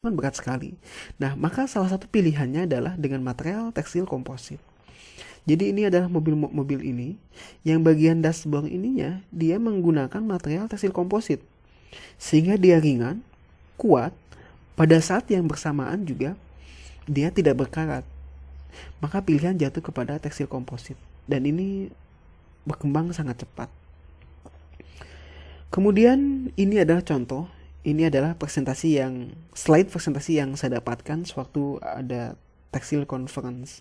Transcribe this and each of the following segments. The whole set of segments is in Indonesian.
kan berat sekali. Nah, maka salah satu pilihannya adalah dengan material tekstil komposit. Jadi ini adalah mobil ini yang bagian dashboard ininya dia menggunakan material tekstil komposit sehingga dia ringan, kuat, pada saat yang bersamaan juga dia tidak berkarat. Maka pilihan jatuh kepada tekstil komposit dan ini berkembang sangat cepat. Kemudian ini adalah contoh, ini adalah slide presentasi yang saya dapatkan sewaktu ada tekstil conference.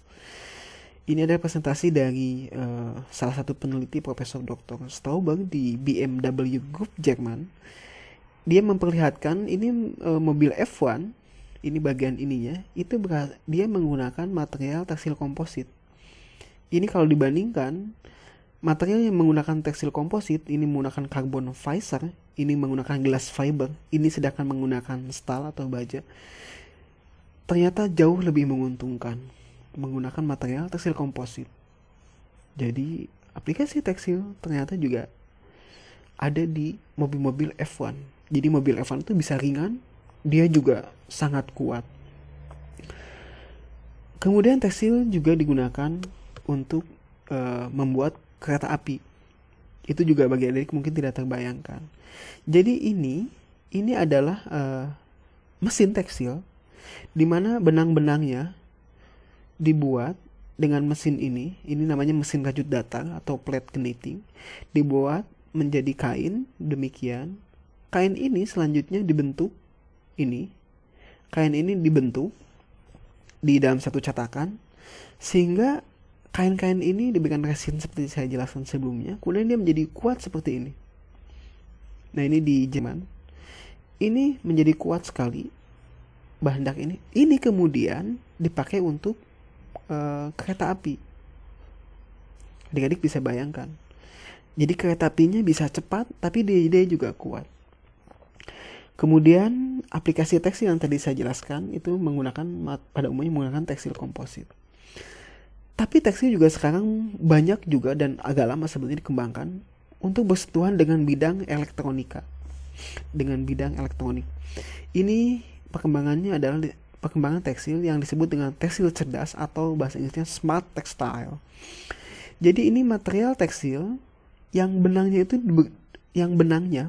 Ini adalah presentasi dari salah satu peneliti Profesor Dr. Stauber di BMW Group Jerman. Dia memperlihatkan ini mobil F1, ini bagian ininya, itu dia menggunakan material tekstil komposit. Ini kalau dibandingkan material yang menggunakan tekstil komposit, ini menggunakan carbon fiber, ini menggunakan glass fiber, ini sedangkan menggunakan stahl atau baja, ternyata jauh lebih menguntungkan menggunakan material tekstil komposit. Jadi aplikasi tekstil ternyata juga ada di mobil-mobil F1. Jadi mobil F1 itu bisa ringan, dia juga sangat kuat. Kemudian tekstil juga digunakan untuk membuat kereta api. Itu juga bagi adik mungkin tidak terbayangkan. Jadi ini adalah mesin tekstil di mana benang-benangnya dibuat dengan mesin ini namanya mesin rajut datar atau plate knitting, dibuat menjadi kain demikian. Kain ini selanjutnya dibentuk kain ini dibentuk di dalam satu cetakan sehingga kain-kain ini diberikan resin seperti saya jelaskan sebelumnya, kemudian dia menjadi kuat seperti ini. Nah, ini di Jerman. Ini menjadi kuat sekali bahan dak ini. Ini kemudian dipakai untuk kereta api. Adik-adik bisa bayangkan. Jadi kereta apinya bisa cepat, tapi dia juga kuat. Kemudian aplikasi tekstil yang tadi saya jelaskan itu pada umumnya menggunakan tekstil komposit. Tapi tekstil juga sekarang banyak juga dan agak lama sebenarnya dikembangkan untuk bersentuhan dengan bidang elektronika. Dengan bidang elektronik. Ini perkembangannya adalah perkembangan tekstil yang disebut dengan tekstil cerdas atau bahasa Inggrisnya smart textile. Jadi ini material tekstil yang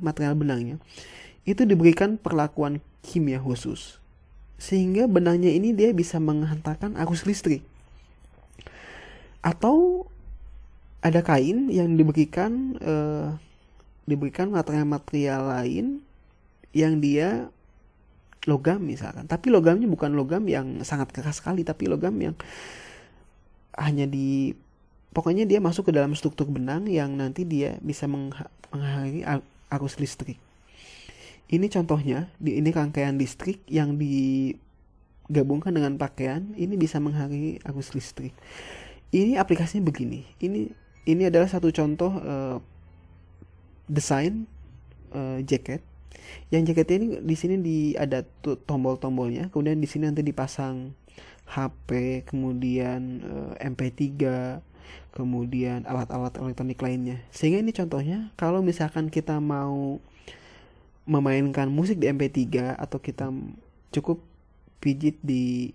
material benangnya itu diberikan perlakuan kimia khusus sehingga benangnya ini dia bisa menghantarkan arus listrik. Atau ada kain yang diberikan material-material lain yang dia logam misalkan, tapi logamnya bukan logam yang sangat keras sekali, tapi logam yang pokoknya dia masuk ke dalam struktur benang yang nanti dia bisa mengakhiri arus listrik. Ini contohnya, ini rangkaian listrik yang digabungkan dengan pakaian, ini bisa mengakhiri arus listrik. Ini aplikasinya begini. Ini adalah satu contoh desain jaket. Yang jaket ini di sini ada tombol-tombolnya, kemudian di sini nanti dipasang HP, kemudian MP3, kemudian alat-alat elektronik lainnya. Sehingga ini contohnya kalau misalkan kita mau memainkan musik di MP3 atau kita cukup pijit di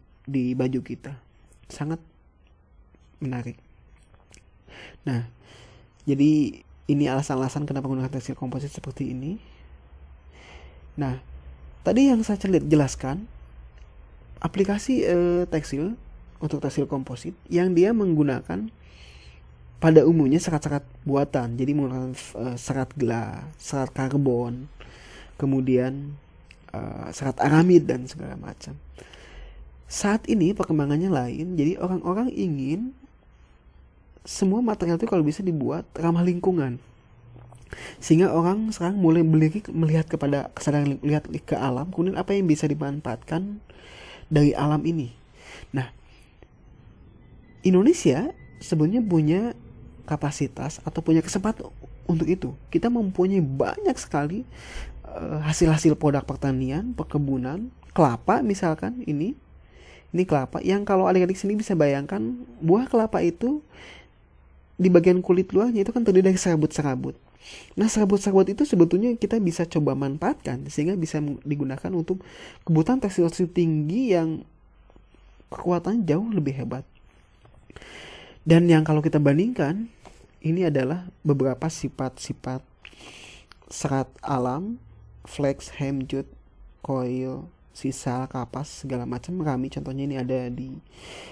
baju kita. Sangat menarik. Nah, jadi ini alasan-alasan kenapa menggunakan tekstil komposit seperti ini. Nah, tadi yang saya jelaskan aplikasi tekstil untuk tekstil komposit yang dia menggunakan pada umumnya serat-serat buatan. Jadi menggunakan serat gelas, serat karbon, kemudian serat aramid dan segala macam. Saat ini perkembangannya lain. Jadi orang-orang ingin semua material itu kalau bisa dibuat ramah lingkungan. Sehingga orang sekarang mulai melihat ke alam, kemudian apa yang bisa dimanfaatkan dari alam ini. Nah, Indonesia sebenarnya punya kapasitas atau punya kesempatan untuk itu. Kita mempunyai banyak sekali hasil-hasil produk pertanian, perkebunan, kelapa misalkan ini kelapa yang kalau adik-adik sini bisa bayangkan buah kelapa itu di bagian kulit luarnya itu kan terdiri dari serabut-serabut. Nah, serabut-serabut itu sebetulnya kita bisa coba manfaatkan sehingga bisa digunakan untuk kebutuhan tekstil tinggi yang kekuatannya jauh lebih hebat. Dan yang kalau kita bandingkan, ini adalah beberapa sifat-sifat serat alam, flax, hemp, jute, coil, sisal, kapas, segala macam rami. Contohnya ini ada di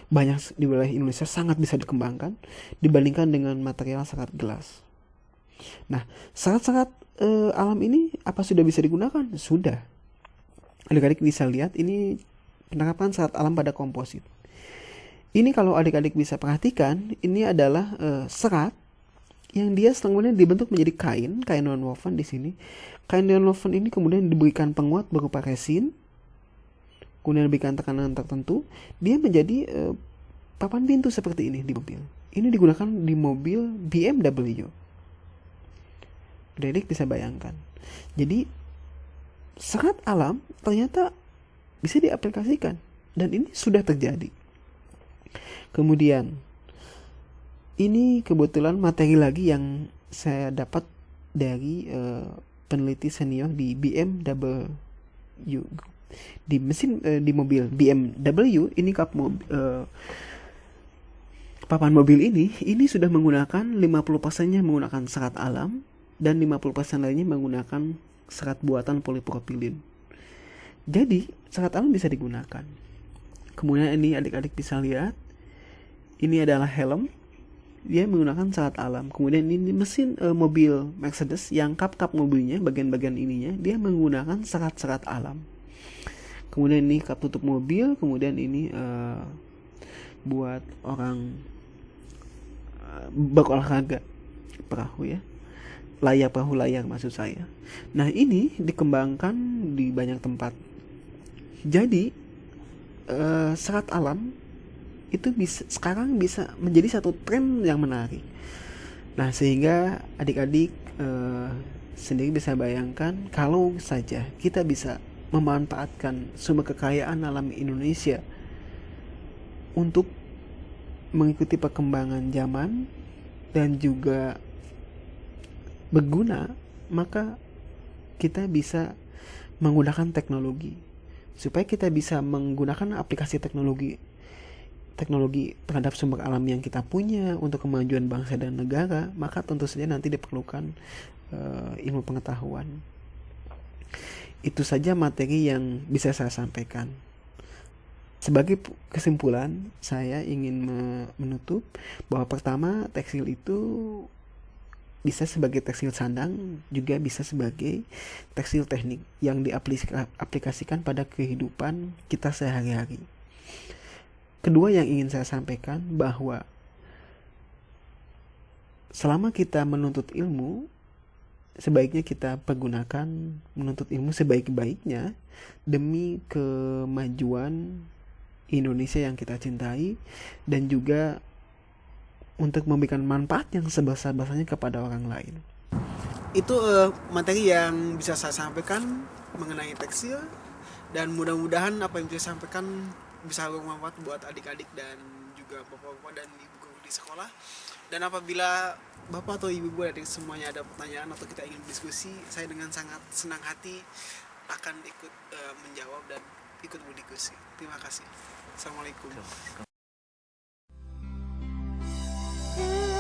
banyak di wilayah Indonesia, sangat bisa dikembangkan dibandingkan dengan material serat gelas. Nah, serat-serat alam ini apa sudah bisa digunakan? Sudah. Adik-adik bisa lihat ini penerapan serat alam pada komposit. Ini kalau adik-adik bisa perhatikan, ini adalah serat yang dia selanjutnya dibentuk menjadi kain nonwoven di sini. Kain nonwoven ini kemudian diberikan penguat berupa resin, kemudian diberikan tekanan tertentu, dia menjadi papan pintu seperti ini di mobil. Ini digunakan di mobil BMW. Adik-adik bisa bayangkan. Jadi serat alam ternyata bisa diaplikasikan dan ini sudah terjadi. Kemudian ini kebetulan materi lagi yang saya dapat dari peneliti senior di BMW di mesin di mobil BMW ini papan mobil ini sudah menggunakan 50%-nya menggunakan serat alam dan 50% lainnya menggunakan serat buatan polipropilin. Jadi serat alam bisa digunakan. Kemudian ini adik-adik bisa lihat, ini adalah helm, dia menggunakan serat alam. Kemudian ini mesin mobil Mercedes yang kap-kap mobilnya, bagian-bagian ininya, dia menggunakan serat-serat alam. Kemudian ini kap tutup mobil, kemudian ini buat orang berolahraga, perahu ya, perahu layar maksud saya. Nah ini dikembangkan di banyak tempat. Jadi serat alam itu sekarang bisa menjadi satu tren yang menarik. Nah sehingga adik-adik sendiri bisa bayangkan kalau saja kita bisa memanfaatkan sumber kekayaan alam Indonesia untuk mengikuti perkembangan zaman dan juga berguna, maka kita bisa menggunakan teknologi supaya kita bisa menggunakan aplikasi teknologi terhadap sumber alam yang kita punya untuk kemajuan bangsa dan negara, maka tentu saja nanti diperlukan ilmu pengetahuan. Itu saja materi yang bisa saya sampaikan. Sebagai kesimpulan, saya ingin menutup bahwa pertama, tekstil itu bisa sebagai tekstil sandang, juga bisa sebagai tekstil teknik yang diaplikasikan pada kehidupan kita sehari-hari. Kedua yang ingin saya sampaikan bahwa selama kita menuntut ilmu, sebaiknya kita pergunakan menuntut ilmu sebaik-baiknya demi kemajuan Indonesia yang kita cintai dan juga untuk memberikan manfaat yang sebesar-besarnya kepada orang lain. Itu materi yang bisa saya sampaikan mengenai tekstil, dan mudah-mudahan apa yang bisa saya sampaikan bisa bermanfaat buat adik-adik dan juga bapak-bapak dan ibu guru di sekolah. Dan apabila bapak atau ibu adik semuanya ada pertanyaan atau kita ingin diskusi, saya dengan sangat senang hati akan ikut menjawab dan ikut berdiskusi. Terima kasih. Assalamualaikum.